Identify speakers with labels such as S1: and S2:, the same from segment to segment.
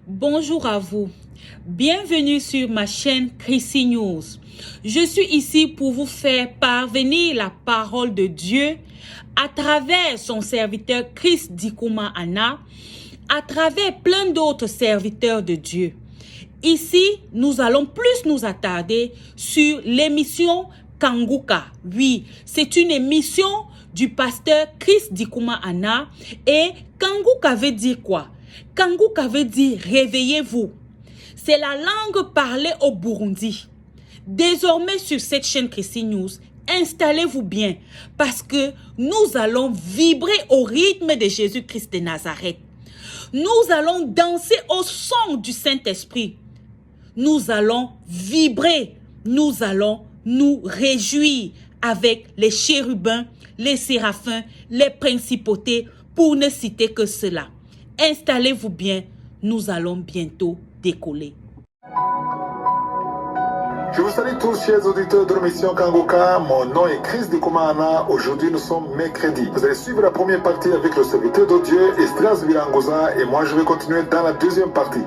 S1: Bonjour à vous. Bienvenue sur ma chaîne Chrissy News. Je suis ici pour vous faire parvenir la parole de Dieu à travers son serviteur Chris Dikuma Anna, à travers plein d'autres serviteurs de Dieu. Ici, nous allons plus nous attarder sur l'émission Kanguka. Oui, c'est une émission du pasteur Chris Dikuma Anna. Et Kanguka veut dire quoi? Kanguka veut dire réveillez-vous. C'est la langue parlée au Burundi. Désormais sur cette chaîne Chrissy News, installez-vous bien parce que nous allons vibrer au rythme de Jésus-Christ de Nazareth. Nous allons danser au son du Saint-Esprit. Nous allons vibrer, nous allons nous réjouir avec les chérubins, les séraphins, les principautés, pour ne citer que cela. Installez-vous bien, nous allons bientôt décoller.
S2: Je vous salue tous, chers auditeurs de l'émission Kanguka. Mon nom est Chris Dikuma Anna. Aujourd'hui, nous sommes mercredi. Vous allez suivre la première partie avec le serviteur de Dieu, Estras Virangoza, et moi, je vais continuer dans la deuxième partie.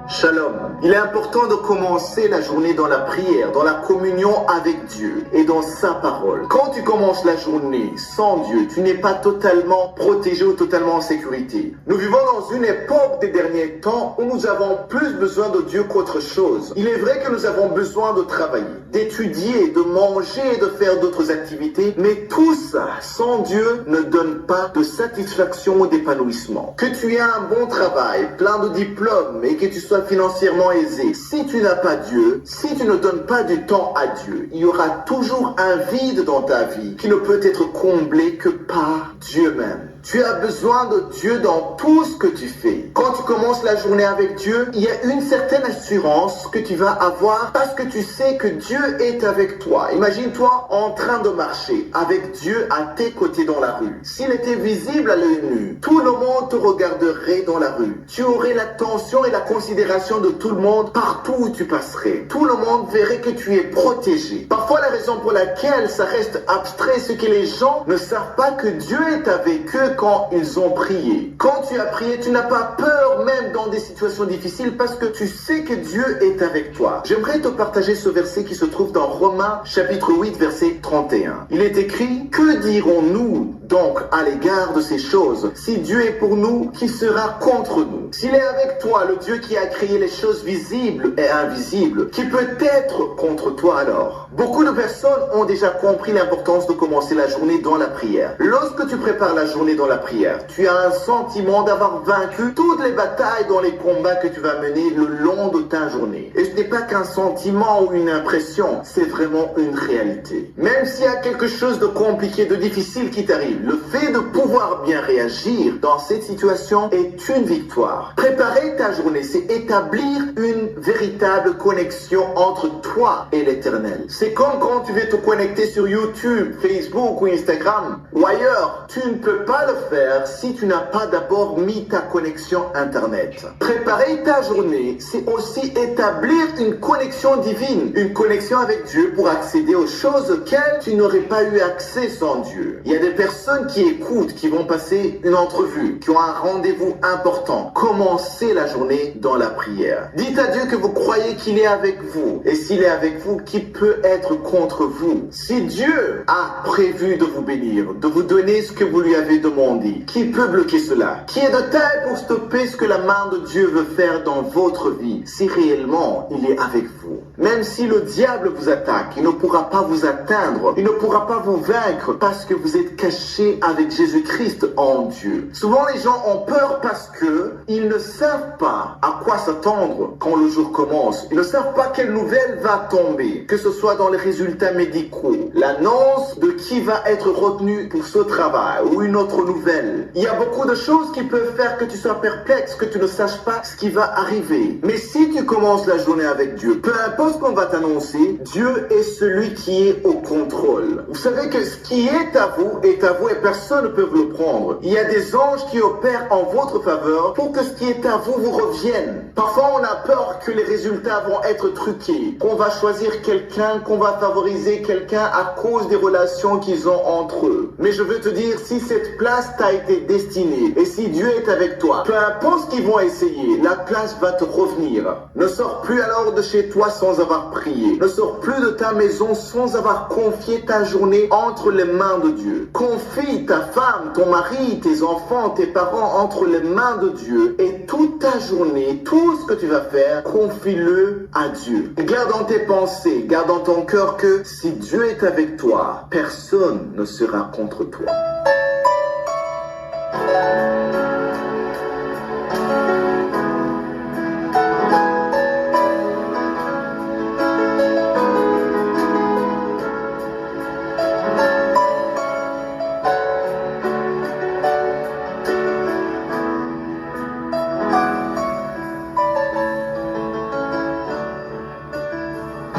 S3: Shalom. Il est important de commencer la journée dans la prière, dans la communion avec Dieu et dans sa parole. Quand tu commences la journée sans Dieu, tu n'es pas totalement protégé ou totalement en sécurité. Nous vivons dans une époque des derniers temps où nous avons plus besoin de Dieu qu'autre chose. Il est vrai que nous avons besoin de travailler, d'étudier, de manger et de faire d'autres activités, mais tout ça sans Dieu ne donne pas de satisfaction ou d'épanouissement. Que tu aies un bon travail, plein de diplômes et que tu sois financièrement aisé, si tu n'as pas Dieu, si tu ne donnes pas du temps à Dieu, il y aura toujours un vide dans ta vie qui ne peut être comblé que par Dieu même. Tu as besoin de Dieu dans tout ce que tu fais. Quand tu commences la journée avec Dieu, il y a une certaine assurance que tu vas avoir parce que tu sais que Dieu est avec toi. Imagine-toi en train de marcher avec Dieu à tes côtés dans la rue. S'il était visible à l'œil nu, tout le monde te regarderait dans la rue. Tu aurais l'attention et la considération de tout le monde partout où tu passerais. Tout le monde verrait que tu es protégé. Parfois, la raison pour laquelle ça reste abstrait, c'est que les gens ne savent pas que Dieu est avec eux quand ils ont prié. Quand tu as prié, tu n'as pas peur même dans des situations difficiles parce que tu sais que Dieu est avec toi. J'aimerais te partager ce verset qui se trouve dans Romains chapitre 8 verset 31. Il est écrit: que dirons-nous donc à l'égard de ces choses? Si Dieu est pour nous, qui sera contre nous? S'il est avec toi, le Dieu qui a créé les choses visibles et invisibles, qui peut être contre toi alors? Beaucoup de personnes ont déjà compris l'importance de commencer la journée dans la prière. Lorsque tu prépares la journée dans la prière, tu as un sentiment d'avoir vaincu toutes les batailles dans les combats que tu vas mener le long de ta journée. Et ce n'est pas qu'un sentiment ou une impression, c'est vraiment une réalité. Même s'il y a quelque chose de compliqué, de difficile qui t'arrive, le fait de pouvoir bien réagir dans cette situation est une victoire. Préparer ta journée, c'est établir une véritable connexion entre toi et l'Éternel. C'est comme quand tu veux te connecter sur YouTube, Facebook ou Instagram ou ailleurs. Tu ne peux pas le faire si tu n'as pas d'abord mis ta connexion Internet. Préparer ta journée, c'est aussi établir une connexion divine, une connexion avec Dieu pour accéder aux choses auxquelles tu n'aurais pas eu accès sans Dieu. Il y a des personnes qui écoutent, qui vont passer une entrevue, qui ont un rendez-vous important. Commencez la journée dans la prière. Dites à Dieu que vous croyez qu'il est avec vous. Et s'il est avec vous, qui peut être contre vous? Si Dieu a prévu de vous bénir, de vous donner ce que vous lui avez demandé, qui peut bloquer cela? Qui est de taille pour stopper ce que la main de Dieu veut faire dans votre vie si réellement il est avec vous? Même si le diable vous attaque, il ne pourra pas vous atteindre, il ne pourra pas vous vaincre parce que vous êtes caché avec Jésus-Christ en Dieu. Souvent les gens ont peur parce que ils ne savent pas à quoi s'attendre quand le jour commence. Ils ne savent pas quelle nouvelle va tomber, que ce soit dans les résultats médicaux, l'annonce de qui va être retenu pour ce travail ou une autre nouvelle. Il y a beaucoup de choses qui peuvent faire que tu sois perplexe, que tu ne saches pas ce qui va arriver. Mais si tu commences la journée avec Dieu, peu importe ce qu'on va t'annoncer, Dieu est celui qui est au contrôle. Vous savez que ce qui est à vous vous et personne ne peut vous le prendre. Il y a des anges qui opèrent en votre faveur pour que ce qui est à vous vous revienne. Parfois, on a peur que les résultats vont être truqués, qu'on va choisir quelqu'un, qu'on va favoriser quelqu'un à cause des relations qu'ils ont entre eux. Mais je veux te dire, si cette place t'a été destinée et si Dieu est avec toi, peu importe ce qu'ils vont essayer, la place va te revenir. Ne sors plus alors de chez toi sans avoir prié. Ne sors plus de ta maison sans avoir confié ta journée entre les mains de Dieu. Confie ta femme, ton mari, tes enfants, tes parents entre les mains de Dieu et toute ta journée, tout ce que tu vas faire, confie-le à Dieu. Garde dans tes pensées, garde dans ton cœur que si Dieu est avec toi, personne ne sera contre toi.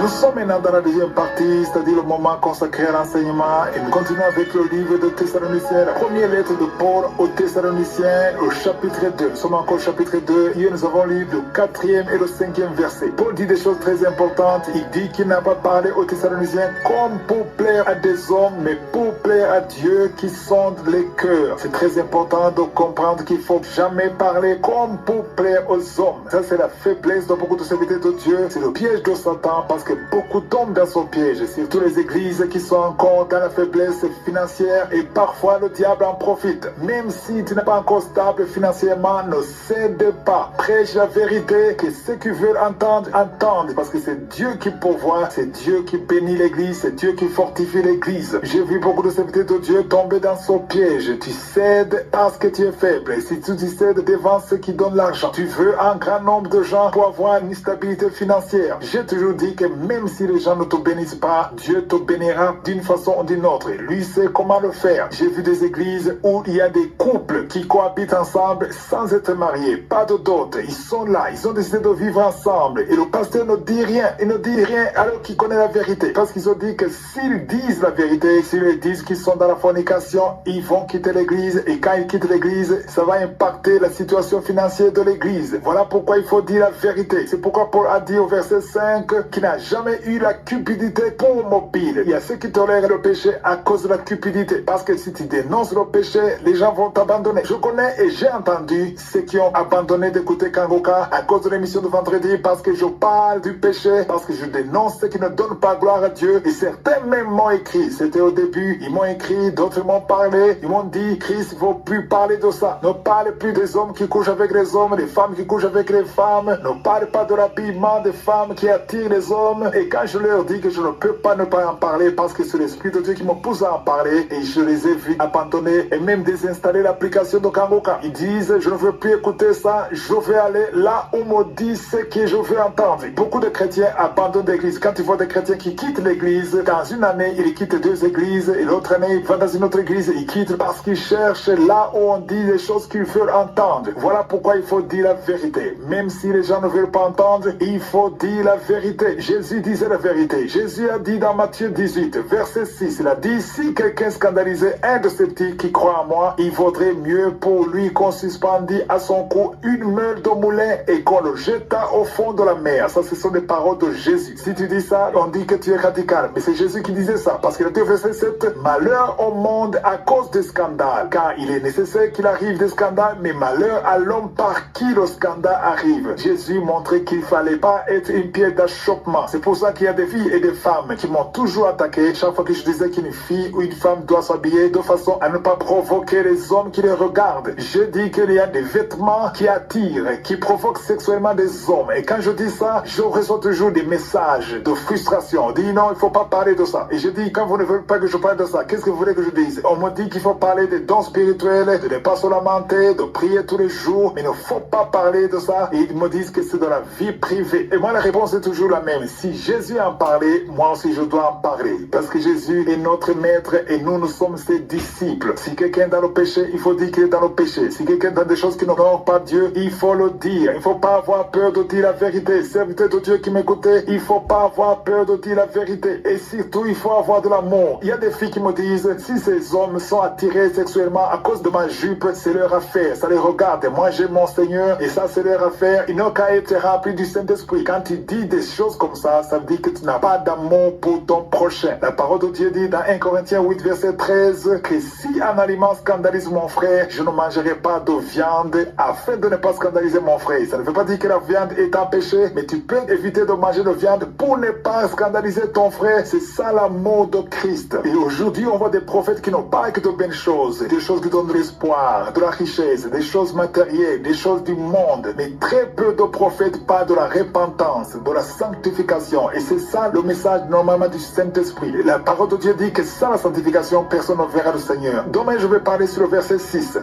S2: Nous sommes maintenant dans la deuxième partie, c'est-à-dire le moment consacré à l'enseignement, et nous continuons avec le livre de Thessaloniciens, la première lettre de Paul aux Thessaloniciens, au chapitre 2. Nous sommes encore au chapitre 2, hier nous avons lu le 4e et le 5e verset. Paul dit des choses très importantes, il dit qu'il n'a pas parlé aux Thessaloniciens comme pour plaire à des hommes, mais pour plaire à Dieu qui sonde les cœurs. C'est très important de comprendre qu'il ne faut jamais parler comme pour plaire aux hommes. Ça c'est la faiblesse de beaucoup de serviteurs de Dieu, c'est le piège de Satan, parce que beaucoup tombent dans son piège, surtout les églises qui sont encore dans la faiblesse financière, et parfois le diable en profite. Même si tu n'es pas encore stable financièrement, ne cède pas. Prêche la vérité, que ceux qui veulent entendre, entendent, parce que c'est Dieu qui pourvoit, c'est Dieu qui bénit l'église, c'est Dieu qui fortifie l'église. J'ai vu beaucoup de serviteurs de Dieu tomber dans son piège. Tu cèdes parce que tu es faible. Et si tu cèdes devant ceux qui donnent l'argent, tu veux un grand nombre de gens pour avoir une stabilité financière. J'ai toujours dit que même si les gens ne te bénissent pas, Dieu te bénira d'une façon ou d'une autre. Lui sait comment le faire. J'ai vu des églises où il y a des couples qui cohabitent ensemble sans être mariés, pas de dot. Ils sont là, ils ont décidé de vivre ensemble. Et le pasteur ne dit rien. Il ne dit rien alors qu'il connaît la vérité. Parce qu'ils ont dit que s'ils disent la vérité, s'ils disent qu'ils sont dans la fornication, ils vont quitter l'église. Et quand ils quittent l'église, ça va impacter la situation financière de l'église. Voilà pourquoi il faut dire la vérité. C'est pourquoi Paul a dit au verset 5 qu'il n'a jamais eu la cupidité pour mobile. Il y a ceux qui tolèrent le péché à cause de la cupidité. Parce que si tu dénonces le péché, les gens vont t'abandonner. Je connais et j'ai entendu ceux qui ont abandonné d'écouter Kangoka à cause de l'émission de vendredi, parce que je parle du péché, parce que je dénonce ceux qui ne donnent pas gloire à Dieu. Et certains même m'ont écrit. C'était au début. Ils m'ont écrit, d'autres m'ont parlé. Ils m'ont dit, Christ, il ne faut plus parler de ça. Ne parle plus des hommes qui couchent avec les hommes, des femmes qui couchent avec les femmes. Ne parle pas de l'habillement des femmes qui attirent les hommes. Et quand je leur dis que je ne peux pas ne pas en parler, parce que c'est l'Esprit de Dieu qui me pousse à en parler, et je les ai vus abandonner et même désinstaller l'application de Kangoka. Ils disent, je ne veux plus écouter ça, je vais aller là où me dit ce que je veux entendre. Beaucoup de chrétiens abandonnent l'église. Quand tu vois des chrétiens qui quittent l'église, dans une année, ils quittent 2 églises, et l'autre année, ils vont dans une autre église, ils quittent parce qu'ils cherchent là où on dit les choses qu'ils veulent entendre. Voilà pourquoi il faut dire la vérité. Même si les gens ne veulent pas entendre, il faut dire la vérité. Jésus disait la vérité. Jésus a dit dans Matthieu 18, verset 6, il a dit, si quelqu'un scandalisait un de ces petits qui croit en moi, il vaudrait mieux pour lui qu'on suspendit à son cou une meule de moulin et qu'on le jeta au fond de la mer. Ça, ce sont des paroles de Jésus. Si tu dis ça, on dit que tu es radical. Mais c'est Jésus qui disait ça, parce qu'il a dit au verset 7, malheur au monde à cause des scandales. Car il est nécessaire qu'il arrive des scandales, mais malheur à l'homme par qui le scandale arrive. Jésus montrait qu'il ne fallait pas être une pierre d'achoppement. C'est pour ça qu'il y a des filles et des femmes qui m'ont toujours attaqué chaque fois que je disais qu'une fille ou une femme doit s'habiller de façon à ne pas provoquer les hommes qui les regardent. Je dis qu'il y a des vêtements qui attirent, qui provoquent sexuellement des hommes. Et quand je dis ça, je reçois toujours des messages de frustration. On dit non, il ne faut pas parler de ça. Et je dis, quand vous ne voulez pas que je parle de ça, qu'est-ce que vous voulez que je dise? On me dit qu'il faut parler des dons spirituels, de ne pas se lamenter, de prier tous les jours, mais il ne faut pas parler de ça. Et ils me disent que c'est de la vie privée. Et moi, la réponse est toujours la même. Si Jésus en parlait, moi aussi je dois en parler. Parce que Jésus est notre maître et nous sommes ses disciples. Si quelqu'un est dans le péché, il faut dire qu'il est dans le péché. Si quelqu'un est dans des choses qui n'honorent pas Dieu, il faut le dire. Il ne faut pas avoir peur de dire la vérité. Serviteur de Dieu qui m'écoutait, il ne faut pas avoir peur de dire la vérité. Et surtout, il faut avoir de l'amour. Il y a des filles qui me disent, si ces hommes sont attirés sexuellement à cause de ma jupe, c'est leur affaire. Ça les regarde. Moi, j'ai mon Seigneur et ça, c'est leur affaire. Ils n'ont qu'à être remplis du Saint-Esprit. Quand tu dis des choses comme ça veut dire que tu n'as pas d'amour pour ton prochain. La parole de Dieu dit dans 1 Corinthiens 8, verset 13, que si un aliment scandalise mon frère, je ne mangerai pas de viande afin de ne pas scandaliser mon frère. Ça ne veut pas dire que la viande est un péché, mais tu peux éviter de manger de viande pour ne pas scandaliser ton frère. C'est ça l'amour de Christ. Et aujourd'hui, on voit des prophètes qui n'ont pas que de bonnes choses, des choses qui donnent de l'espoir, de la richesse, des choses matérielles, des choses du monde. Mais très peu de prophètes parlent de la repentance, de la sanctification. Et c'est ça le message normalement du Saint-Esprit. La parole de Dieu dit que sans la sanctification, personne ne verra le Seigneur. Demain, je vais parler sur le verset 6.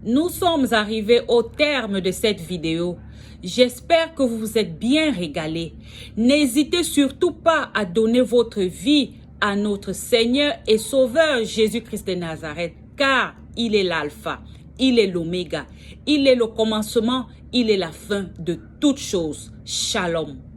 S1: Nous sommes arrivés au terme de cette vidéo. J'espère que vous vous êtes bien régalés. N'hésitez surtout pas à donner votre vie à notre Seigneur et Sauveur Jésus-Christ de Nazareth, car il est l'alpha, il est l'oméga, il est le commencement, il est la fin de toutes choses. Shalom.